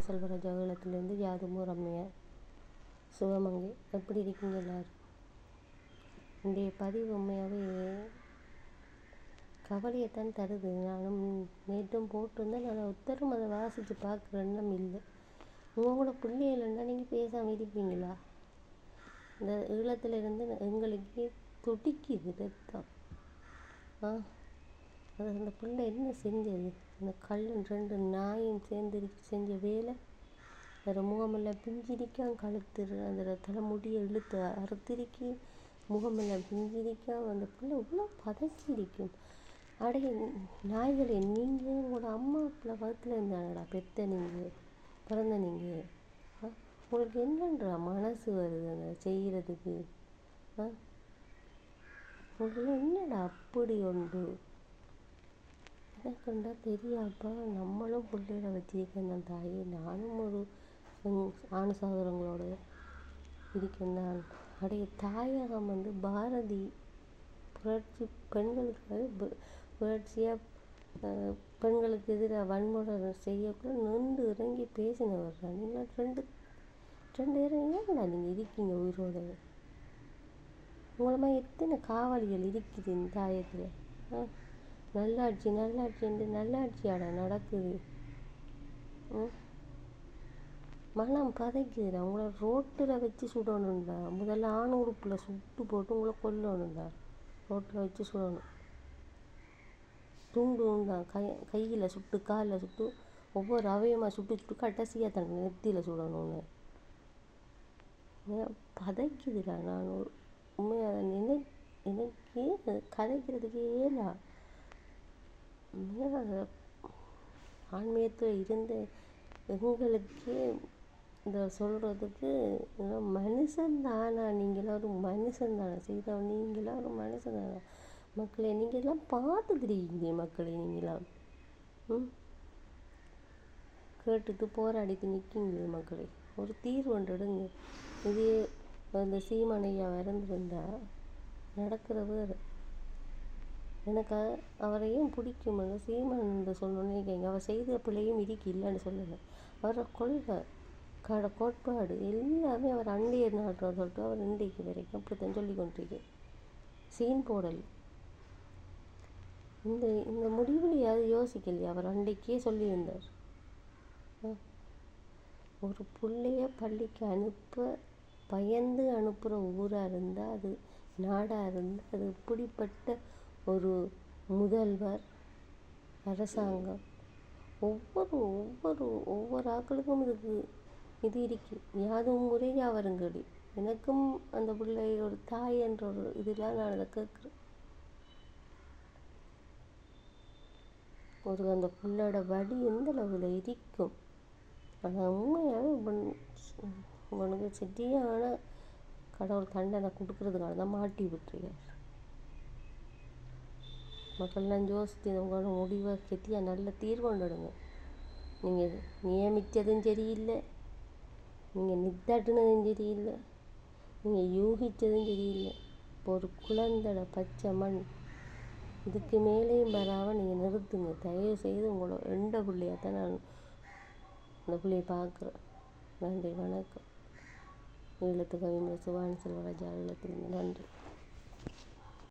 சுபான் செல்வராஜ் ஈழத்திலிருந்து யாதுமூர் அம்மையார் சிவமங்கை. எப்படி இருக்கீங்க எல்லாரும்? இன்றைய பதிவு உண்மையாகவே கவலையைத்தான் தருது. நானும் நேற்றும் போட்டிருந்தேன். நான் ஒருத்தரும் அதை வாசித்து பார்க்குற எண்ணம் இல்லை. உங்களோட பிள்ளைகள்னா நீங்கள் பேசாமல் இருப்பீங்களா? இந்த ஈழத்திலிருந்து எங்களுக்கு துடிக்குது ரத்தம். அது அந்த பிள்ளை என்ன செஞ்சது? அந்த கல்லும் 2 நாயும் சேர்ந்து செஞ்ச வேலை. வேறு முகமெல்லாம் பிஞ்சிரிக்கான், கழுத்து அந்த தலைமுடியை இழுத்து அறுத்திருக்கி, முகமெல்லாம் பிஞ்சிரிக்கான். அந்த பிள்ளை இவ்வளோ பதச்சிருக்கும். அடைய நாய்களை நீங்கள் உங்களோட அம்மா பிள்ளை பக்கத்தில் இருந்தாங்கடா பெத்த நீங்கள் பிறந்த நீங்கள். உங்களுக்கு என்னன்றா மனசு வருது அந்த செய்கிறதுக்கு? உங்களுக்கு என்னடா அப்படி உண்டு? எனக்குண்டா தெரியாப்பா. நம்மளும் பிள்ளைகளை வச்சிருக்கேன் தான் தாயே. நானும் ஒரு ஆண் சகோதரங்களோடு இருக்கேன் தான். அடைய தாயகம் பாரதி புரட்சி பெண்களுக்கு புரட்சியாக பெண்களுக்கு எதிராக வன்முறை செய்யக்குள்ள நின்று இறங்கி பேசினவர் தான். நீங்கள் ரெண்டு ஏன்னா நீங்கள் இருக்கீங்க உயிரோடு. உங்களை எத்தனை காவலிகள் இருக்குது இந்த தாயத்தில்? நல்லாட்சி என்று நல்லாட்சியாடா நடக்குது. மனம் பதைக்குதுடா. உங்களை ரோட்டில் வச்சு சுடணும்டா. முதல்ல ஆணூறுப்புல சுட்டு போட்டு உங்களை கொல்லணும்டா. ரோட்டில் வச்சு சுடணும். துண்டு தான் கையில் சுட்டு, காலில் சுட்டு, ஒவ்வொரு அவயமாக சுட்டு கடைசியாக தங்க நெத்தியில் சுடணும்னு பதைக்குதுடா. நான் உண்மையாக எனக்கு கதைக்கிறதுக்கே ஏலா. ஆன்மீகத்தில் இருந்த எங்களுக்கே இந்த சொல்கிறதுக்கு மனுஷன்தானா? நீங்களாம் ஒரு மனுஷன்தானா? செய்தவன் நீங்களாம் ஒரு மனுஷன்தானா? மக்களை நீங்கள்லாம் பார்த்துக்கிறீங்க. மக்களை நீங்களாம் கேட்டுட்டு போராடிட்டு நிற்கிங்க. மக்களை ஒரு தீர்வு ஒன்று எடுங்க. இதே அந்த சீமானையா இறந்துருந்தா நடக்கிற வேறு. எனக்கு அவரையும் பிடிக்கும். சீமான் என்று சொல்லணும்னு நினைக்கிறீங்க. அவர் செய்த பிள்ளையும் இருக்கு இல்லைன்னு சொல்லலை. அவரோட கொள்கை கோட்பாடு எல்லாமே அவர் அண்டைய நாட்டுற சொல்லிட்டு அவர் இன்றைக்கு வரைக்கும் அப்படித்தான் சொல்லி கொண்டிருக்கேன். சீன் போடல் இந்த முடிவுலையாவது யோசிக்கலையா? அவர் அன்றைக்கே சொல்லியிருந்தார். ஒரு பிள்ளைய பள்ளிக்கு பயந்து அனுப்புகிற ஊராக இருந்தால், அது நாடாக இருந்தால், அது இப்படிப்பட்ட ஒரு முதல்வர் அரசாங்கம் ஒவ்வொரு ஆக்களுக்கும் இது இருக்கு. யாதும் முறை யாவருங்கடி. எனக்கும் அந்த பிள்ளை ஒரு தாய் என்ற ஒரு இதெல்லாம் நான் அதை கேட்குறேன். அந்த பிள்ளையோட வடி எந்த அளவில் இருக்கும். ஆனால் உண்மையாக உனக்கு சரியான கடவுள் தண்டனை கொடுக்கறதுக்காக தான் மாட்டி விட்டுருக்கார். மக்கள்லாம் யோசித்து உங்களோட முடிவை கெட்டியாக நல்ல தீர்வு கொண்டுடுங்க. நீங்கள் நியமித்ததும் சரியில்லை, நீங்கள் நித்தாட்டினதும் சரியில்லை, நீங்கள் யூகித்ததும் சரியில்லை. இப்போ ஒரு குழந்தைட பச்சை மண் இதுக்கு மேலேயும் வராமல் நீங்கள் நிறுத்துங்க. தயவு செய்து உங்களோட எந்த பிள்ளையாக தான் நான் அந்த பிள்ளையை பார்க்குறேன். நன்றி, வணக்கம். ஈழத்து கவிஞர் சுபான் செல்வராஜ் ஈழத்திலிருந்து நன்றி.